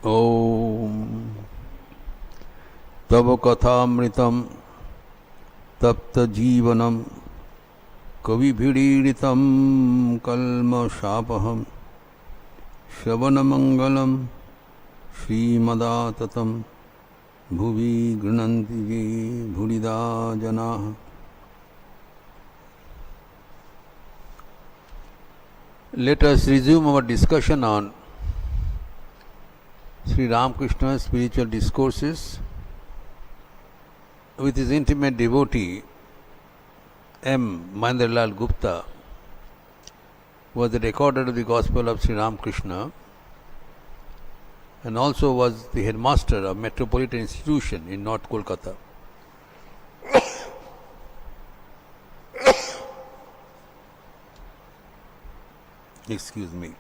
Om Tava Kathamritam Tapta Jivanam Kavibhidiritam Kalma Shapaham Shavanamangalam Srimadaatatam Bhuvi Grananti Bhurida Janaha. Let us resume our discussion on Sri Ramakrishna's spiritual discourses with his intimate devotee M. Mahendralal Gupta, who was the recorder of the Gospel of Sri Ramakrishna and also was the headmaster of Metropolitan Institution in North Kolkata. Excuse me.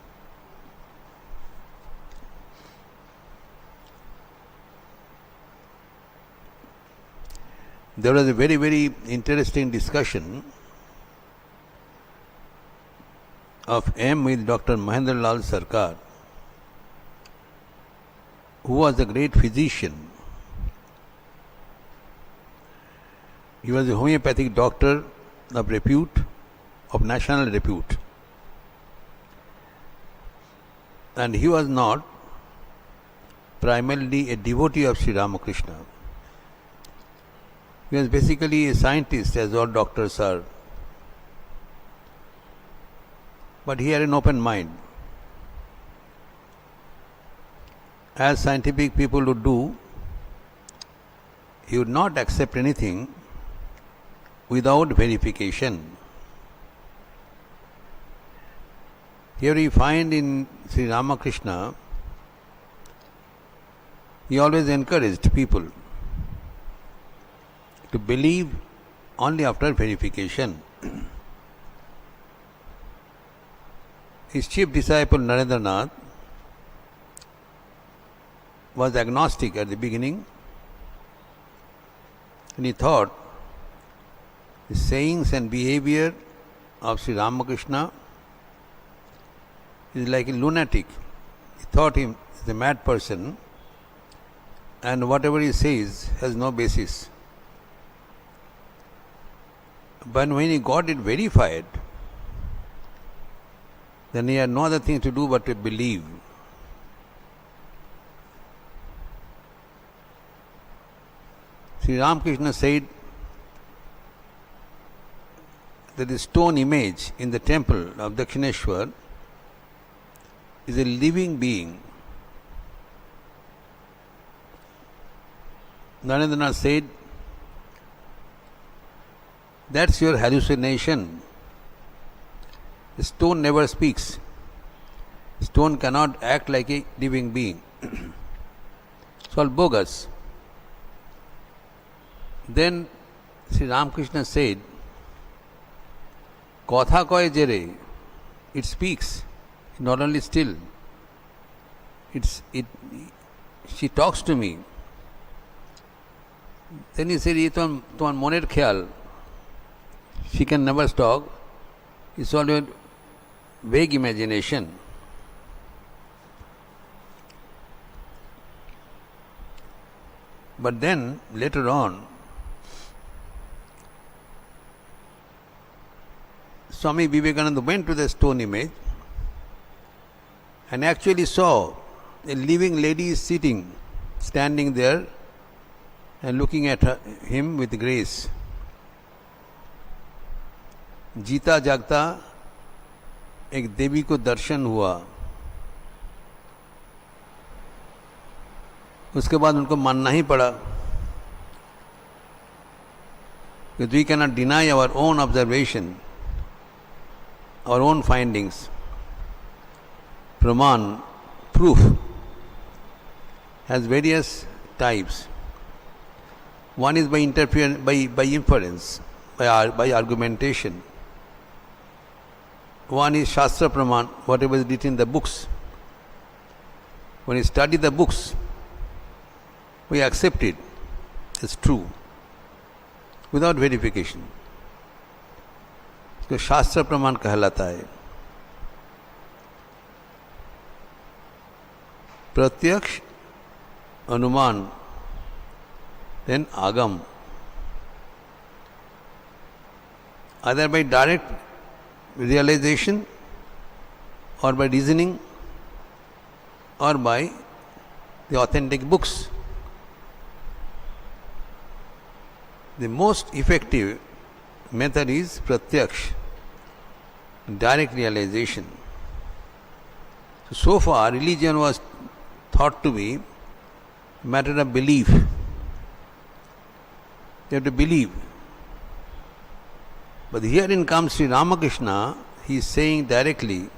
There was a very, very interesting discussion of M with Dr. Mahendralal Sarkar, who was a great physician. He was a homeopathic doctor of repute, of national repute. And he was not primarily a devotee of Sri Ramakrishna. He was basically a scientist, as all doctors are. But he had an open mind. As scientific people would do, he would not accept anything without verification. Here we find in Sri Ramakrishna, he always encouraged people to believe only after verification. His chief disciple Narendranath was agnostic at the beginning, and he thought the sayings and behavior of Sri Ramakrishna is like a lunatic. He thought him as a mad person, and whatever he says has no basis. But when he got it verified, then he had no other thing to do but to believe. Sri Ramakrishna said that the stone image in the temple of Dakshineshwar is a living being. Narendranath said, that's your hallucination. The stone never speaks. Stone cannot act like a living being. It's all bogus. Then Sri Ramakrishna said, Kotha koy jere, it speaks, not only still. She talks to me. Then he said, Tomar moner khayal. She can never talk. It's all your vague imagination. But then, later on, Swami Vivekananda went to the stone image and actually saw a living lady sitting, standing there and looking at him with grace. जीता जागता एक देवी को दर्शन हुआ. उसके बाद उनको मानना ही पड़ा कि we cannot deny our own observation, our own findings. Praman, proof has various types. One is by inference, by argumentation. One is Shastra Praman, whatever is written in the books. When we study the books, we accept it as true, without verification. इसको शास्त्र प्रमाण कहलाता है. प्रत्यक्ष, अनुमान, then agam. Either by direct realization or by reasoning or by the authentic books. The most effective method is pratyaksh, direct realization. So far, religion was thought to be a matter of belief. You have to believe. But herein comes Sri Ramakrishna. He is saying directly,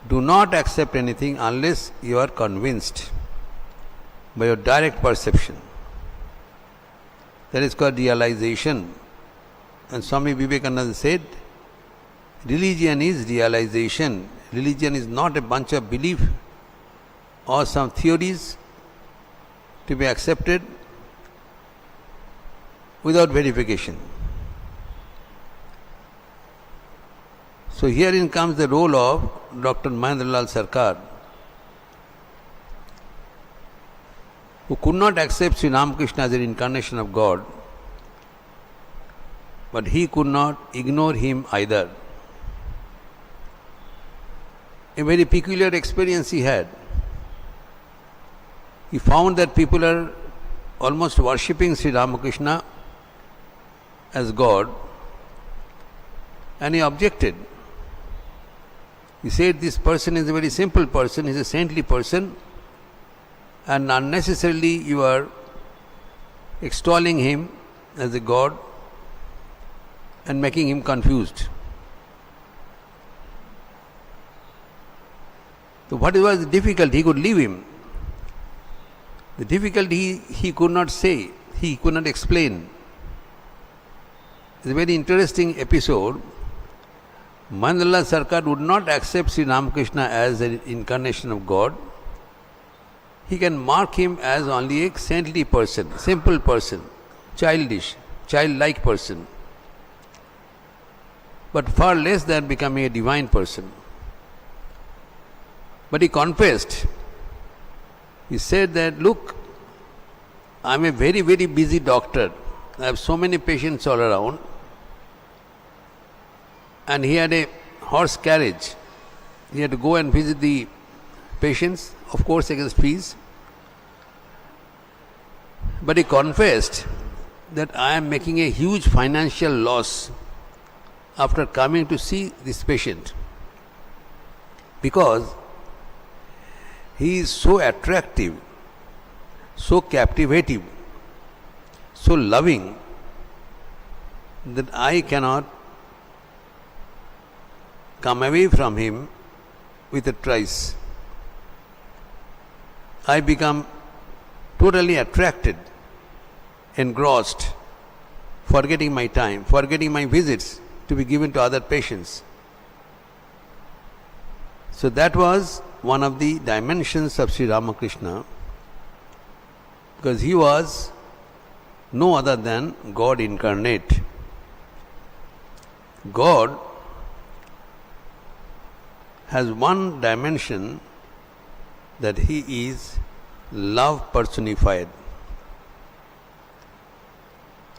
do not accept anything unless you are convinced by your direct perception. That is called realization. And Swami Vivekananda said, religion is realization. Religion is not a bunch of belief or some theories to be accepted without verification. So herein comes the role of Dr. Mahendralal Sarkar, who could not accept Sri Ramakrishna as an incarnation of God, but he could not ignore him either. A very peculiar experience he had. He found that people are almost worshipping Sri Ramakrishna as God, and he objected. He said, this person is a very simple person, he is a saintly person, and unnecessarily you are extolling him as a God and making him confused. So what was the difficulty? He could leave him. The difficulty he could not say, he could not explain. It's a very interesting episode. Mahendralal Sarkar would not accept Sri Ramakrishna as an incarnation of God. He can mark him as only a saintly person, simple person, childish, childlike person, but far less than becoming a divine person. But he confessed. He said that, look, I am a very, very busy doctor. I have so many patients all around. And he had a horse carriage. He had to go and visit the patients, of course against fees. But he confessed that I am making a huge financial loss after coming to see this patient, because he is so attractive, so captivating, so loving, that I cannot come away from him with a trice. I become totally attracted, engrossed, forgetting my time, forgetting my visits to be given to other patients. So that was one of the dimensions of Sri Ramakrishna, because he was no other than God incarnate. God has one dimension, that he is love personified.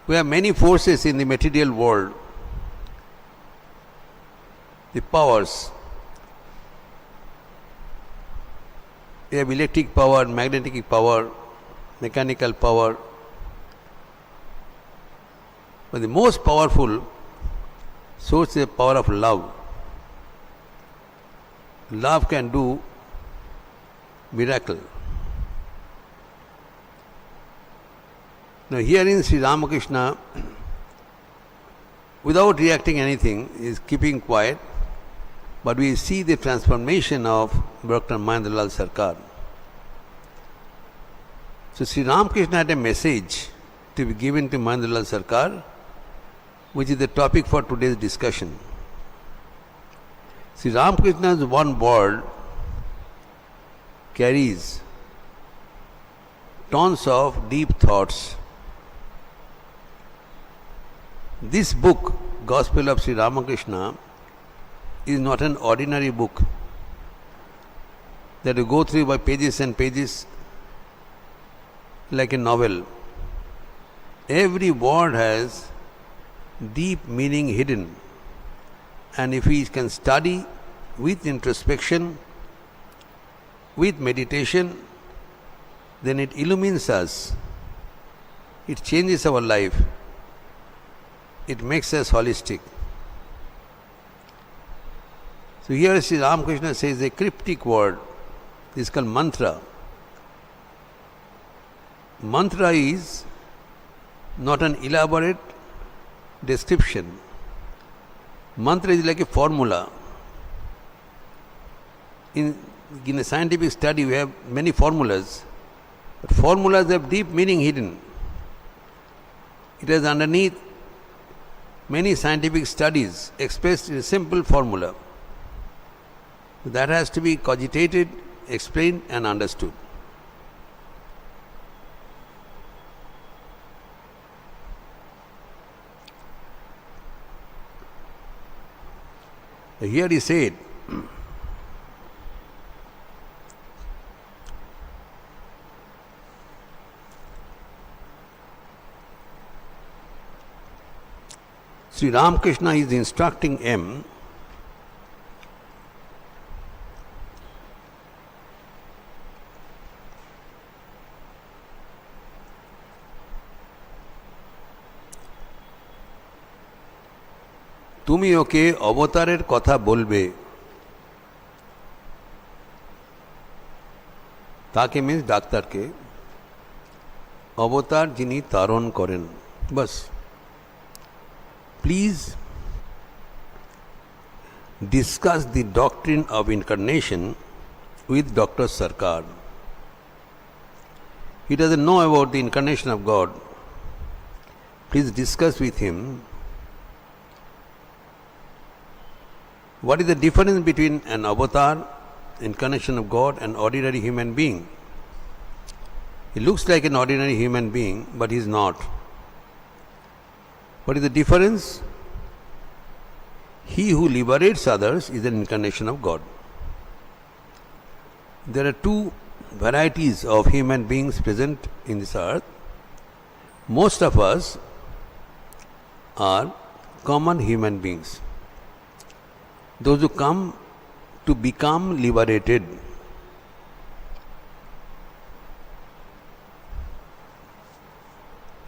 We have many forces in the material world, the powers. We have electric power, magnetic power, mechanical power. But the most powerful source is the power of love. Love can do miracle. Now herein Sri Ramakrishna, without reacting anything, is keeping quiet, but we see the transformation of Dr. Mahendralal Sarkar. So Sri Ramakrishna had a message to be given to Mahendralal Sarkar, which is the topic for today's discussion. Sri Ramakrishna's one word carries tons of deep thoughts. This book, Gospel of Sri Ramakrishna, is not an ordinary book that you go through by pages and pages like a novel. Every word has deep meaning hidden, and if we can study with introspection, with meditation, then it illumines us, it changes our life, it makes us holistic. So here Sri Ramakrishna says a cryptic word, this is called mantra. Mantra is not an elaborate description. Mantra is like a formula. In a scientific study we have many formulas, but formulas have deep meaning hidden. It has underneath many scientific studies expressed in a simple formula. That has to be cogitated, explained and understood. Here he said, Sri Ramakrishna is instructing M তুমি ওকে অবতারের কথা বলবে। তাকে means ডাক্তারকে, অবতার যিনি তারণ করেন, বাস। Please discuss the doctrine of incarnation with doctor Sarkar. He doesn't know about the incarnation of God. Please discuss with him what is the difference between an avatar, incarnation of God, and ordinary human being. He looks like an ordinary human being, but he is not. What is the difference? He who liberates others is an incarnation of God. There are two varieties of human beings present in this earth. Most of us are common human beings. Those who come to become liberated.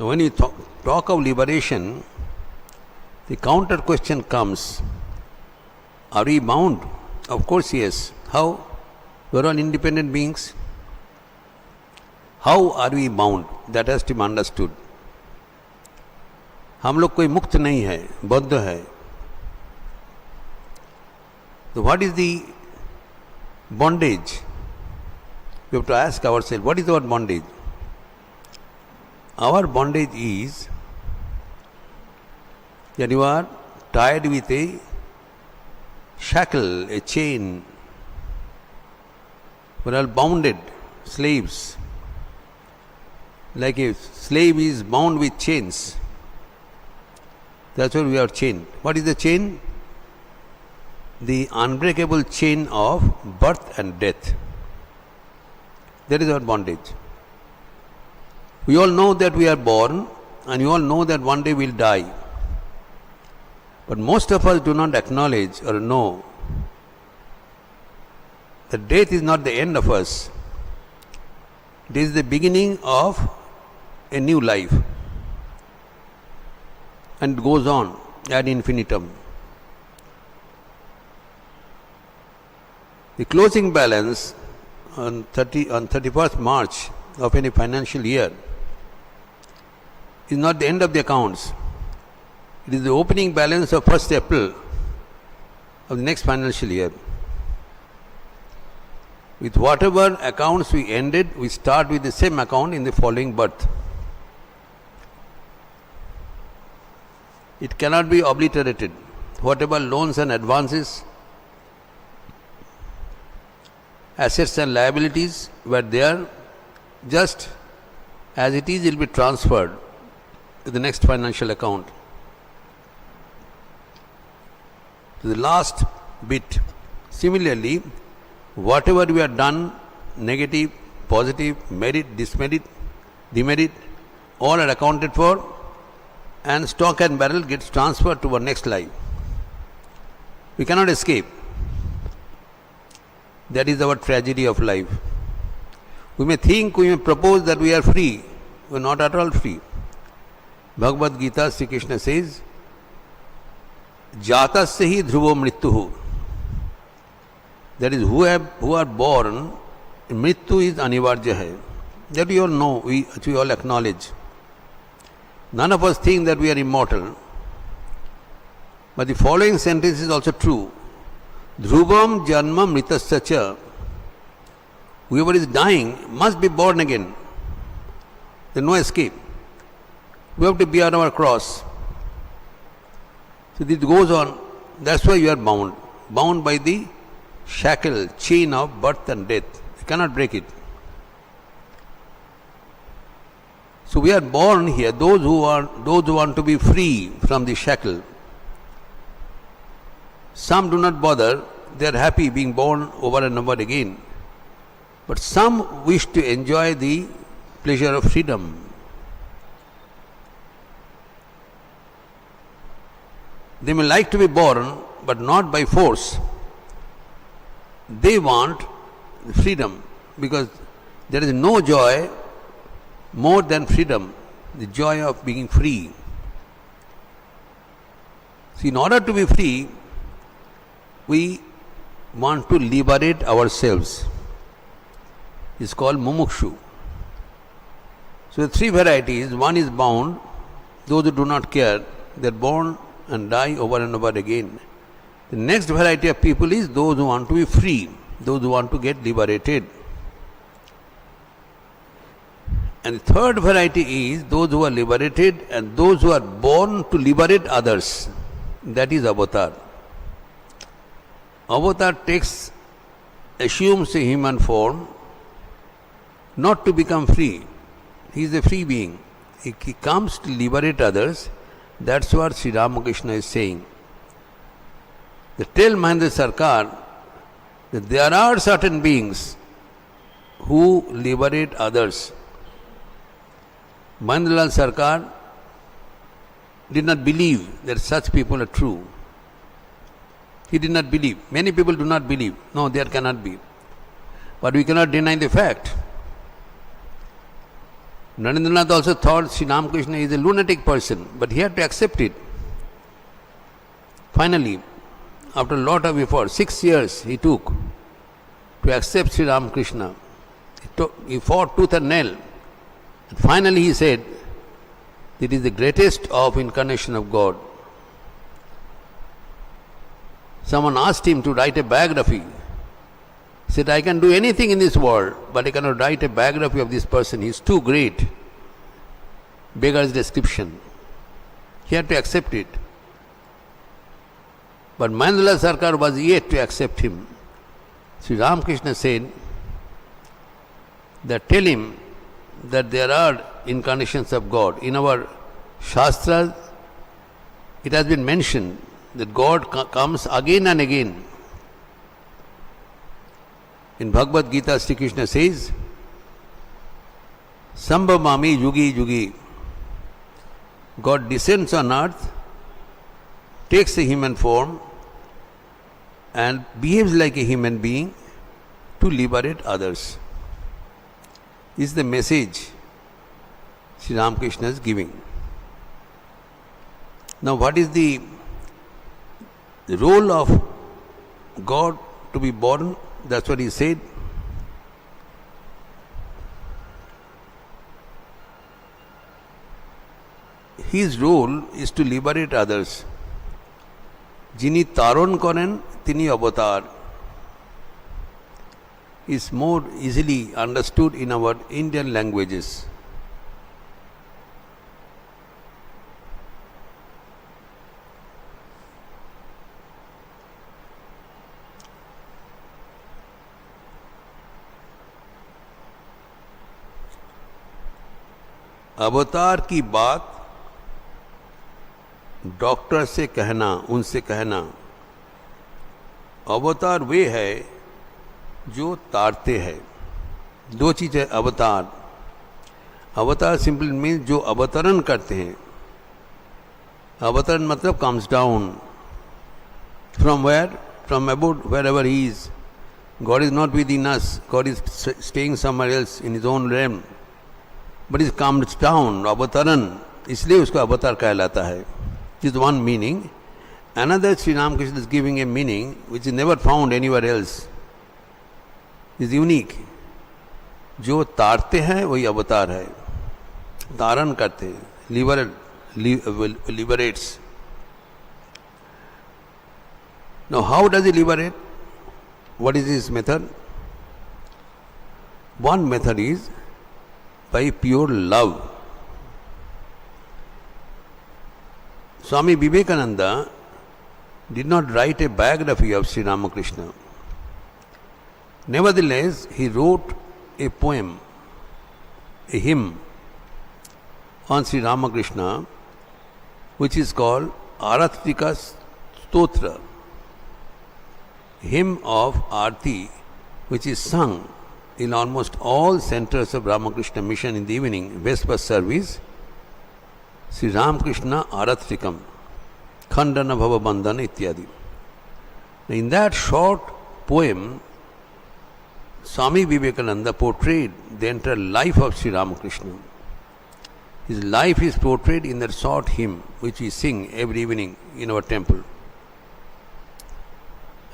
When you talk of liberation, the counter question comes, are we bound? Of course yes. How? We are all independent beings. How are we bound? That has to be understood. हम लोग कोई मुक्त नहीं है, बद्ध है. So what is the bondage? We have to ask ourselves, what is our bondage? Our bondage is that you are tied with a shackle, a chain. We are all bounded slaves. Like a slave is bound with chains. That's why we are chained. What is the chain? The unbreakable chain of birth and death. That is our bondage. We all know that we are born, and we all know that one day we will die. But most of us do not acknowledge or know that death is not the end of us. This is the beginning of a new life, and it goes on ad infinitum. The closing balance on 31st March of any financial year is not the end of the accounts. It is the opening balance of 1st April of the next financial year. With whatever accounts we ended, we start with the same account in the following birth. It cannot be obliterated. Whatever loans and advances, assets and liabilities were there, just as it is, it will be transferred to the next financial account. To the last bit. Similarly, whatever we have done, negative, positive, merit, dismerit, demerit, all are accounted for, and stock and barrel gets transferred to our next life. We cannot escape. That is our tragedy of life. We may think, we may propose that we are free. We are not at all free. Bhagavad Gita, Sri Krishna says, Jatasya hi dhruvo mrityuhu. That is, who are born, mrityu is anivarjya hai. That we all know, we all acknowledge. None of us think that we are immortal. But the following sentence is also true. Dhruvam janma mritasya cha. Whoever is dying must be born again. There is no escape. We have to bear our cross. So this goes on. That's why you are bound. Bound by the shackle, chain of birth and death. You cannot break it. So we are born here, those who want to be free from the shackle. Some do not bother, they are happy being born over and over again. But some wish to enjoy the pleasure of freedom. They may like to be born, but not by force. They want freedom, because there is no joy more than freedom, the joy of being free. So in order to be free, we want to liberate ourselves. It's called mumukshu. So the three varieties. One is bound, those who do not care, they are born and die over and over again. The next variety of people is those who want to be free, those who want to get liberated. And the third variety is those who are liberated and those who are born to liberate others. That is avatar. Avatar assumes a human form, not to become free. He is a free being. He comes to liberate others. That's what Sri Ramakrishna is saying. They tell Mahendra Sarkar that there are certain beings who liberate others. Mahendralal Sarkar did not believe that such people are true. He did not believe. Many people do not believe. No, there cannot be. But we cannot deny the fact. Narendranath also thought Sri Ramakrishna is a lunatic person, but he had to accept it. Finally, after a lot of effort, 6 years he took to accept Sri Ramakrishna. He fought tooth and nail. And finally he said, it is the greatest of incarnation of God. Someone asked him to write a biography. He said, I can do anything in this world, but I cannot write a biography of this person. He is too great. Beggar's description. He had to accept it. But Mahendralal Sarkar was yet to accept him. Sri Ramakrishna said that tell him that there are incarnations of God. In our Shastras, it has been mentioned that God comes again and again. In Bhagavad Gita, Sri Krishna says, Sambhavami yugi yugi. God descends on earth, takes a human form, and behaves like a human being to liberate others. This is the message Sri Ramakrishna is giving. Now, what is the role of God to be born? That's what he said. His role is to liberate others. Jini taron koren, tini avatar. is more easily understood in our Indian languages. अवतार की बात doctor से कहना, उनसे कहना, अवतार वे है जो तारते हैं. दो चीज़ें अवतार. अवतार सिंपल मीन्स जो अवतरण करते हैं. अवतरण मतलब comes down from where, from about wherever he is. God is not within us, God is staying somewhere else in his own realm, but is comes down. अवतरण, इसलिए उसका अवतार कहलाता है. Is one meaning. Another, Sri Ramakrishna is giving a meaning which is never found anywhere else. Is unique. जो तारते हैं वही अवतार है. तारण करते हैं, liberates. Now how does he liberate? What is his method? One method is by pure love. Swami Vivekananda did not write a biography of Sri Ramakrishna. Nevertheless, he wrote a poem, a hymn on Sri Ramakrishna, which is called Aratrika Stotra, hymn of Arti, which is sung in almost all centers of Ramakrishna mission in the evening, Vesper service. Sri Ramakrishna Aratrikam, Khandana Bhava Bandhana Ityadi. In that short poem, Swami Vivekananda portrayed the entire life of Sri Ramakrishna. His life is portrayed in that short hymn which we sing every evening in our temple.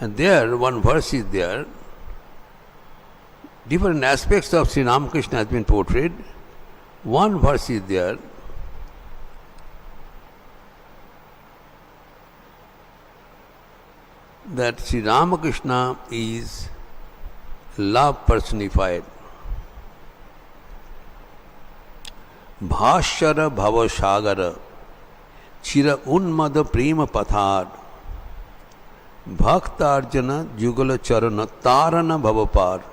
And there, one verse is there. Different aspects of Sri Ramakrishna has been portrayed. One verse is there. That Sri Ramakrishna is love personified. Bhashara bhava shagara chira unmada prema pathar bhaktarjana jugala charana tarana bhavapar.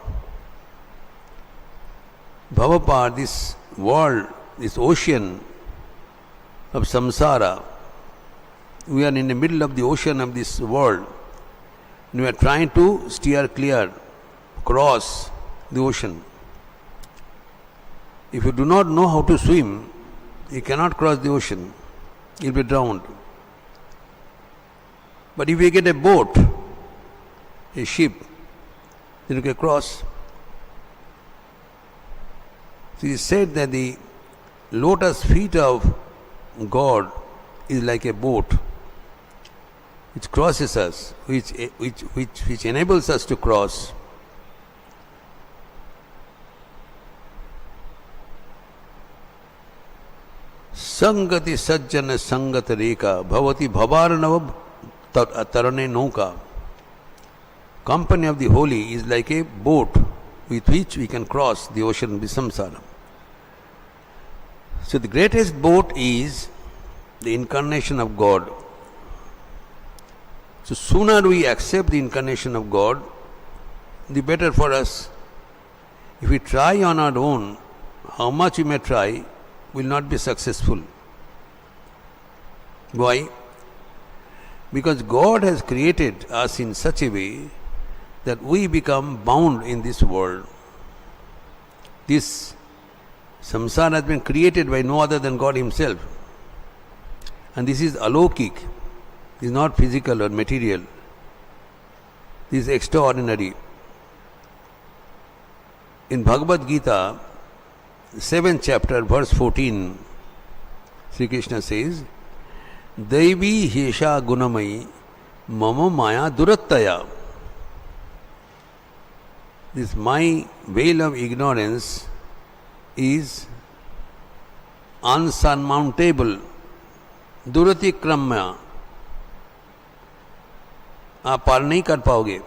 Bhavapar, this world, this ocean of samsara. We are in the middle of the ocean of this world. And we are trying to steer clear, cross the ocean. If you do not know how to swim, you cannot cross the ocean. You will be drowned. But if you get a boat, a ship, then you can cross. So it is said that the lotus feet of God is like a boat which crosses us, which enables us to cross. Sangati sajjana sangata reka bhavati bhavarnava tarane nauka. Company of the holy is like a boat with which we can cross the ocean of samsara. So the greatest boat is the incarnation of God. So sooner we accept the incarnation of God, the better for us. If we try on our own, how much we may try, will not be successful. Why? Because God has created us in such a way that we become bound in this world. This samsara has been created by no other than God Himself. And this is alaukik. This is not physical or material. This is extraordinary. In Bhagavad Gita, 7th chapter, verse 14, Sri Krishna says, Daivi Hesha Gunamai Mama Maya Durattaya. This my veil of ignorance is unsurmountable. Duratikramya. आप पार नहीं कर पाओगे.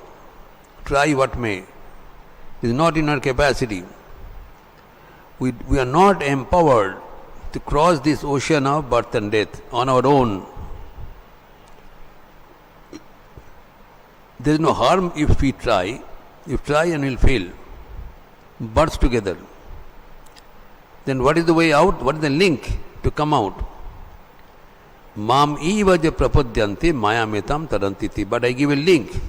Try what may. It is not in our capacity. We are not empowered to cross this ocean of birth and death on our own. There is no harm if we try. If try and will fail. Births together. Then what is the way out? What is the link to come out? Mam eva ja prapadyante maya metam tarantiti. But I give a link.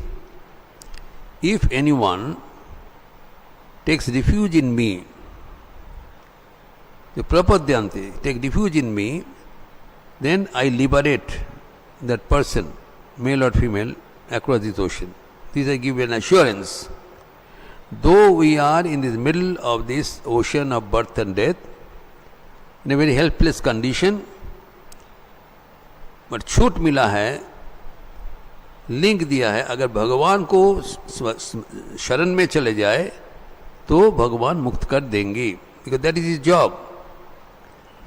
If anyone takes refuge in me, the prapadyante, take refuge in me, then I liberate that person, male or female, across this ocean. This I give an assurance. Though we are in the middle of this ocean of birth and death, in a very helpless condition, but छूट मिला है, link दिया है, अगर भगवान को शरण में चले जाए तो भगवान मुक्त कर देंगे. Because that is his job.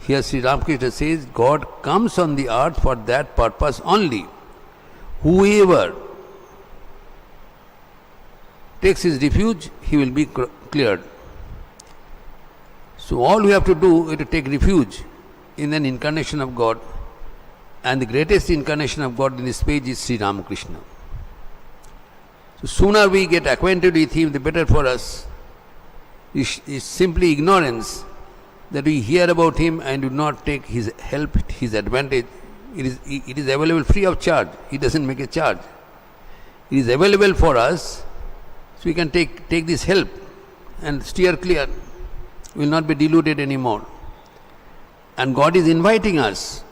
Here Sri Ramakrishna says, God comes on the earth for that purpose only. Whoever takes his refuge, he will be cleared. So all we have to do is to take refuge in an incarnation of God, and the greatest incarnation of God in this page is Sri Ramakrishna. So sooner we get acquainted with him, the better for us. It's simply ignorance that we hear about him and do not take his help, his advantage. It is available free of charge. He doesn't make a charge. It is available for us, so we can take this help and steer clear. We will not be deluded anymore. And God is inviting us.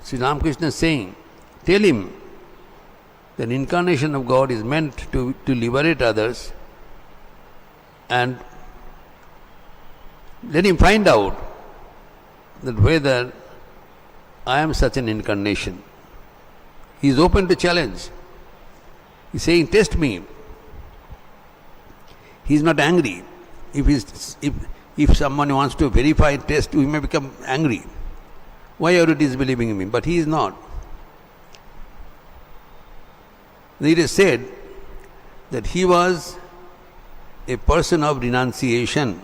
Sri Ramakrishna is saying, tell him that incarnation of God is meant to liberate others, and let him find out that whether I am such an incarnation. He is open to challenge. He is saying, test me. He is not angry. If someone wants to verify, test, we may become angry. Why are you disbelieving in me? But he is not. It is said that he was a person of renunciation.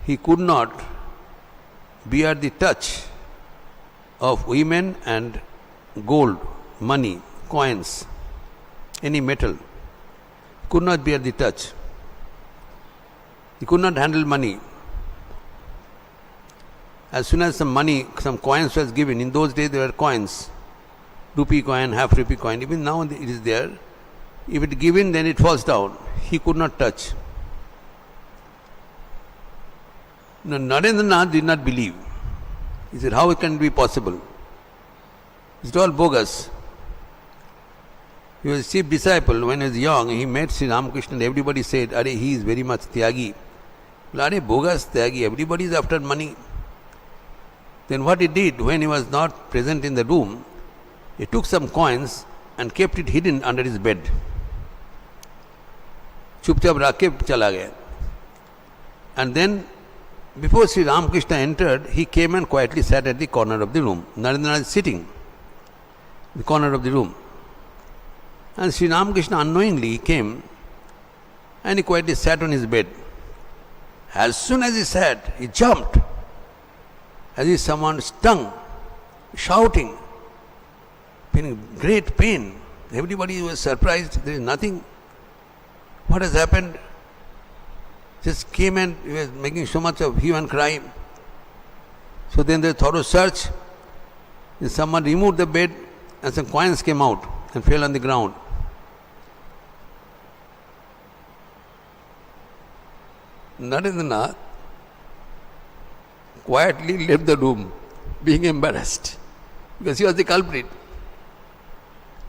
He could not bear the touch of women and gold, money, coins, any metal. Could not bear the touch. He could not handle money. As soon as some money, some coins was given, in those days there were coins, rupee coin, half rupee coin, even now it is there. If it given, then it falls down. He could not touch. Now, Narendranath did not believe. He said, how it can be possible? It's all bogus. He was a chief disciple. When he was young, he met Sri Ramakrishna and everybody said, Are, he is very much tyagi. Are, bogus tyagi, everybody is after money. Then what he did, when he was not present in the room, he took some coins and kept it hidden under his bed. Chupchap rakhe chala gaya. And then, before Sri Ramakrishna entered, he came and quietly sat at the corner of the room. Narendranath is sitting in the corner of the room. And Sri Ramakrishna unknowingly came and he quietly sat on his bed. As soon as he sat, he jumped as if someone stung, shouting, feeling great pain. Everybody was surprised. There is nothing. What has happened? Just came and he was making so much of hue and cry. So then the thorough search. Someone removed the bed and some coins came out and fell on the ground. Narendranath quietly left the room, being embarrassed, because he was the culprit.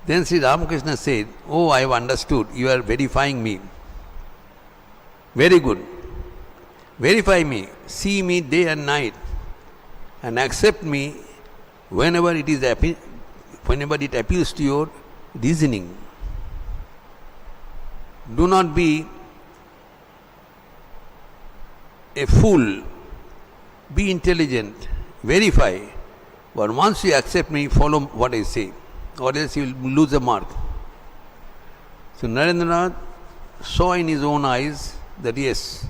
Then Sri Ramakrishna said, Oh, I have understood, you are verifying me. Very good. Verify me, see me day and night, and accept me whenever it appeals to your reasoning. Do not be a fool. Be intelligent. Verify. But once you accept me, follow what I say, or else you will lose the mark. So Narendranath saw in his own eyes that yes,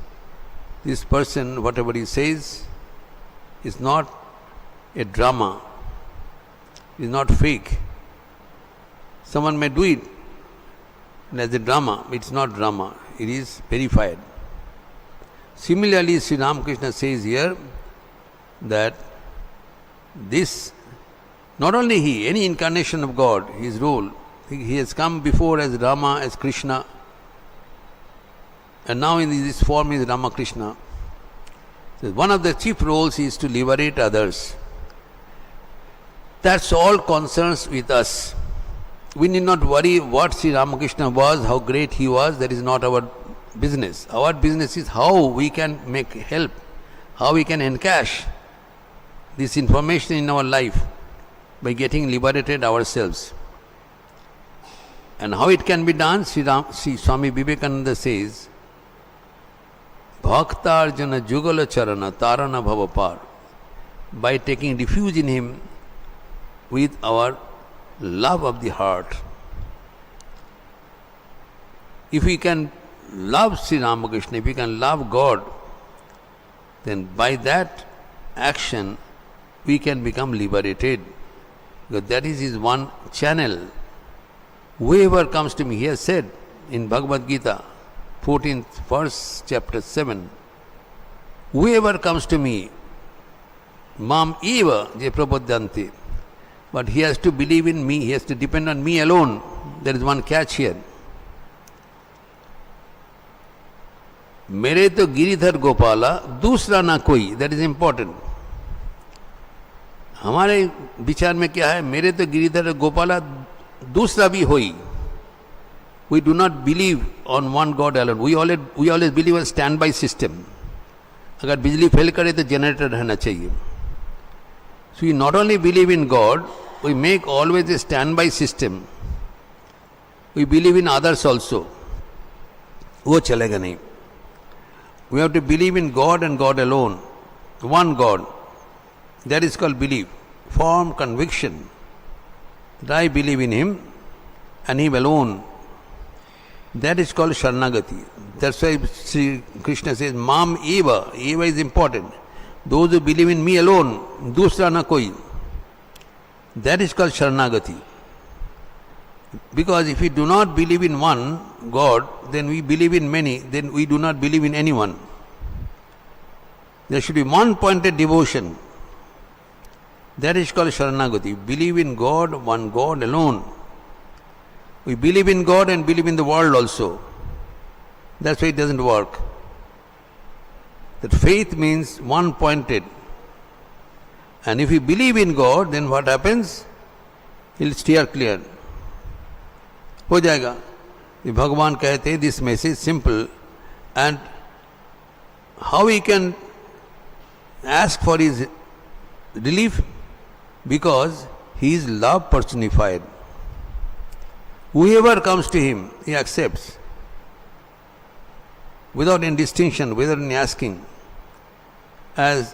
this person, whatever he says, is not a drama, is not fake. Someone may do it as a drama, it's not drama, it is verified. Similarly, Sri Ramakrishna says here that this, not only he, any incarnation of God, his role, he has come before as Rama, as Krishna, and now in this form is Ramakrishna. So one of the chief roles is to liberate others. That's all concerns with us. We need not worry what Sri Ramakrishna was, how great he was, that is not our business. Our business is how we can make help, how we can encash this information in our life by getting liberated ourselves. And how it can be done, Sri Swami Vivekananda says, Bhaktarjana Jugala Charana Tarana Bhavapar, by taking refuge in him with our love of the heart. If we can love Sri Ramakrishna, if we can love God, then by that action we can become liberated. Because that is his one channel. Whoever comes to me, he has said in Bhagavad Gita, 14th verse, chapter 7, whoever comes to me, mam eva je prapadyanti, but he has to believe in me, he has to depend on me alone. There is one catch here. मेरे तो गिरिधर गोपाला दूसरा ना कोई, that is important. हमारे विचार में क्या है, मेरे तो गिरिधर गोपाला दूसरा भी होई. We do not believe on one God alone. We always believe on standby system. अगर बिजली फेल करे तो जनरेटर रहना चाहिए. So we not only believe in God, we make always a standby system. We believe in others also. वो चलेगा नहीं. We have to believe in God and God alone. One God. That is called belief. Firm conviction that I believe in Him and Him alone. That is called Sharanagati. That's why Sri Krishna says, Mam Eva. Eva is important. Those who believe in me alone, dusra na koi. That is called Sharanagati. Because if we do not believe in one God, then we believe in many, then we do not believe in anyone. There should be one-pointed devotion. That is called Sharanagati. Believe in God, one God alone. We believe in God and believe in the world also. That's why it doesn't work. That faith means one-pointed. And if we believe in God, then what happens? He'll steer clear. हो जाएगा. भगवान कहते हैं this message simple, and how we can ask for his relief? Because he is love personified. Whoever comes to him, he accepts without any distinction, without any asking. As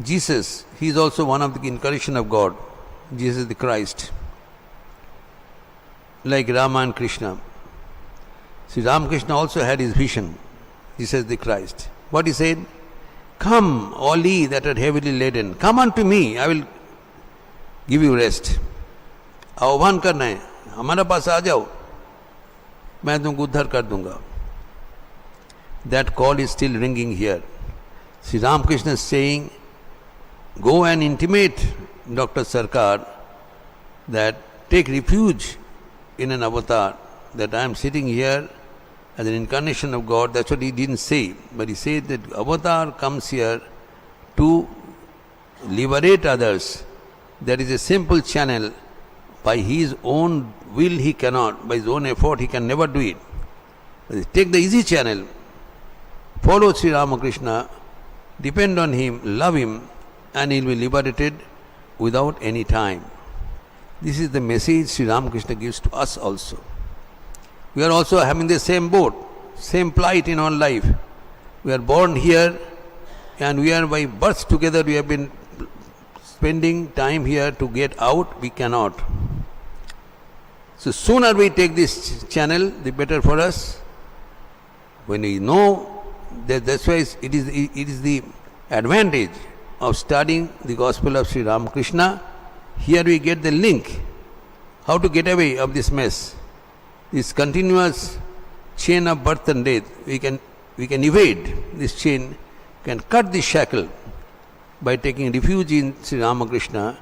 Jesus, he is also one of the incarnation of God, Jesus the Christ. Like Rama and Krishna. See, Ramakrishna also had his vision, Jesus the Christ. What he said? Come, all ye that are heavily laden, come unto me, I will give you rest. आह्वान करना है, हमारे पास आ जाओ, मैं तुमको उद्धार कर दूंगा. That call is still ringing here. Sri Ramakrishna is saying, go and intimate Dr. Sarkar that take refuge in an avatar, that I am sitting here as an incarnation of God. That's what he didn't say, but he said that avatar comes here to liberate others. There is a simple channel. By his own will he cannot, by his own effort he can never do it. But take the easy channel, follow Sri Ramakrishna, depend on him, love him, and he will be liberated without any time. This is the message Sri Ramakrishna gives to us also. We are also having the same boat, same plight in our life. We are born here and we are by birth together, we have been spending time here. To get out, we cannot. So sooner we take this channel, the better for us. When we know that, that's why it is the advantage of studying the gospel of Sri Ramakrishna. Here we get the link, how to get away of this mess, this continuous chain of birth and death. We can evade this chain, can cut this shackle by taking refuge in Sri Ramakrishna,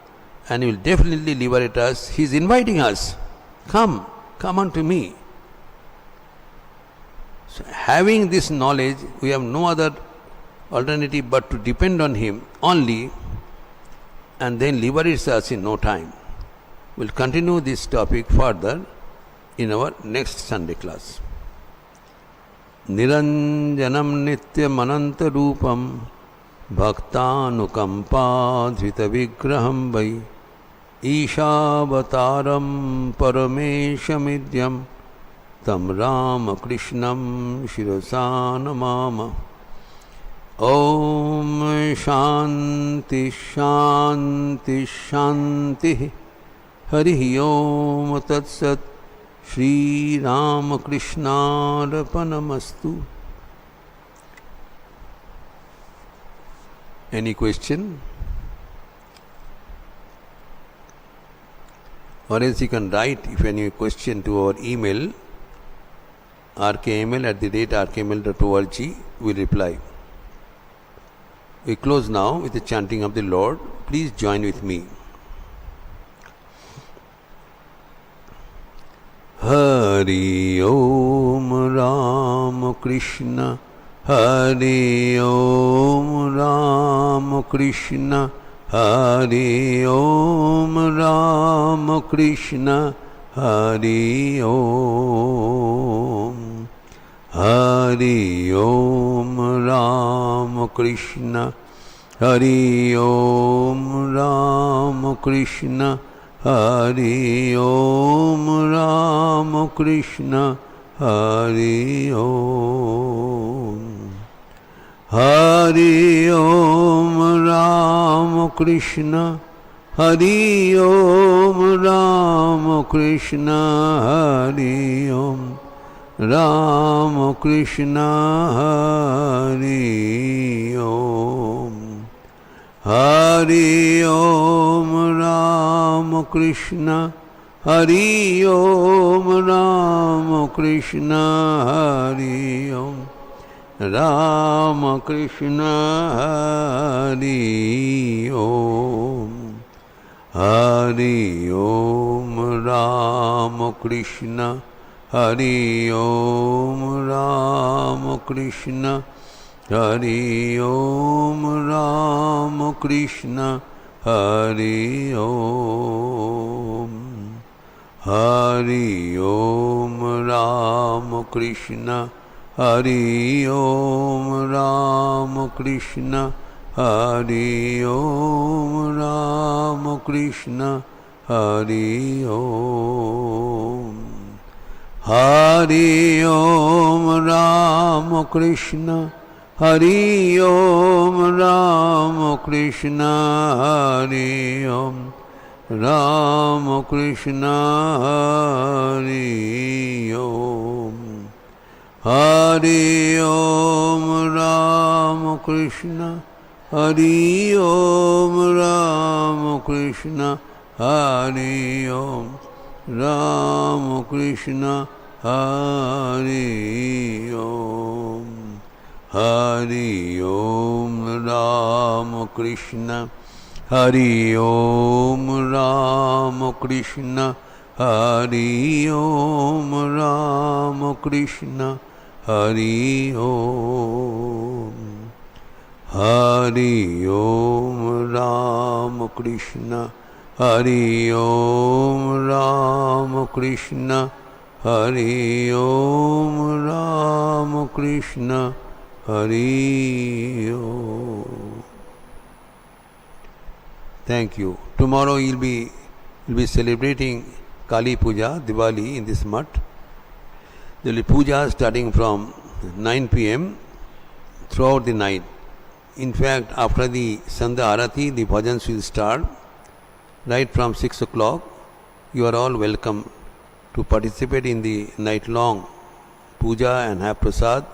and He will definitely liberate us. He is inviting us, come unto me. So having this knowledge, we have no other alternative but to depend on Him only, and then liberates us in no time. We'll continue this topic further in our next Sunday class. Niranjanam nityam ananta rupam bhaktanukampadhrita vigraham vai Ishavataram parameshamidyam tam Ramakrishnam shirasa namama. Om Shanti Shanti Shanti Harihi Om Tat Sat. Shri Ramakrishna Arpanamastu. Any question? Or else you can write, if any question, to our email rkml@rkml.org. We'll reply. We close now with the chanting of the Lord. Please join with me. Hari Om Ramakrishna, Hari Om Ramakrishna, Hari Om Ramakrishna, Hari Om. Hari Om Ramakrishna, Hari Om Ramakrishna, Hari Om Ramakrishna, Hari Om. Hari Om Ramakrishna, Hari Om Ramakrishna, Hari Om Ramakrishna, Hari Om. Hari Om Ramakrishna, Hari Om Ramakrishna, Hari Om Ramakrishna, Hari Om. Hari Om Ramakrishna, Hari Om Ramakrishna, Hari Om Ramakrishna, Hari Om. Hari Om Ramakrishna, Hari Om Ramakrishna, Hari Om Ramakrishna, Hari Om. Hari Om Ramakrishna, Hari Om Ramakrishna, Hari Om Ramakrishna, Hari Om. Hari Om Ramakrishna, Hari Om Ramakrishna, Hari Om Ramakrishna, Hari Om. Hari Om Ramakrishna, Hari Om Ramakrishna, Hari Om Ramakrishna, Hari Om. Hari Om Ramakrishna, Hari Om Ramakrishna, Hari Om Ramakrishna, Hari Om. Thank you. Tomorrow you'll be celebrating Kali Puja, Diwali in this mutt. There will be puja starting from 9 p.m. throughout the night. In fact, after the Sandhya Arati, the bhajans will start right from 6 o'clock. You are all welcome to participate in the night-long puja and have prasad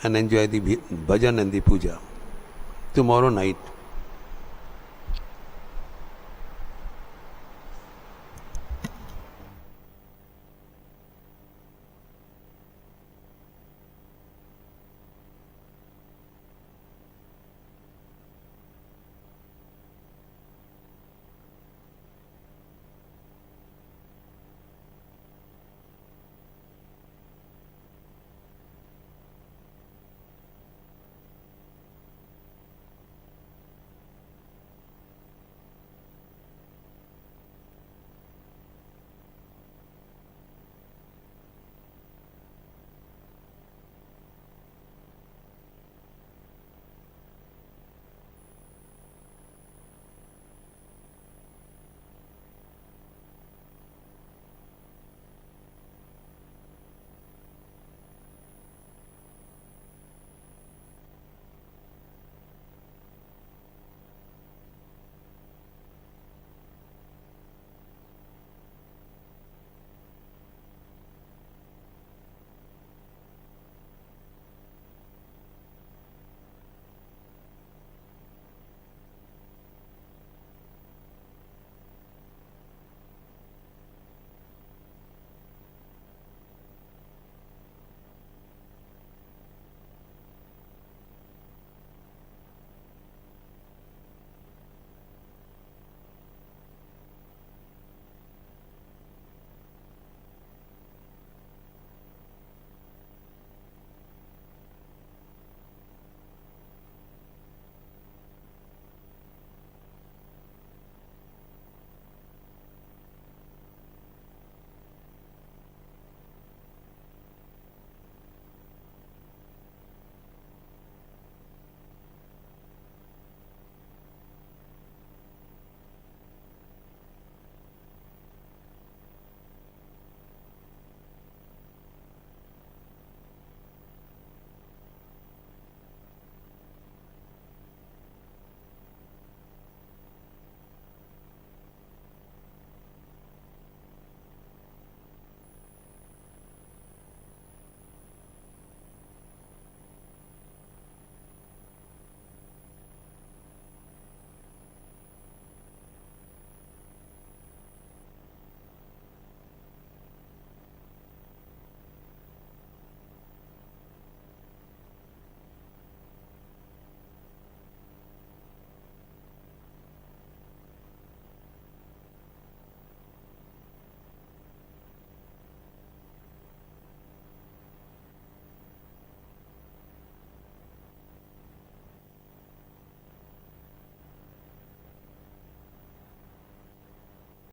and enjoy the bhajan and the puja. Tomorrow night,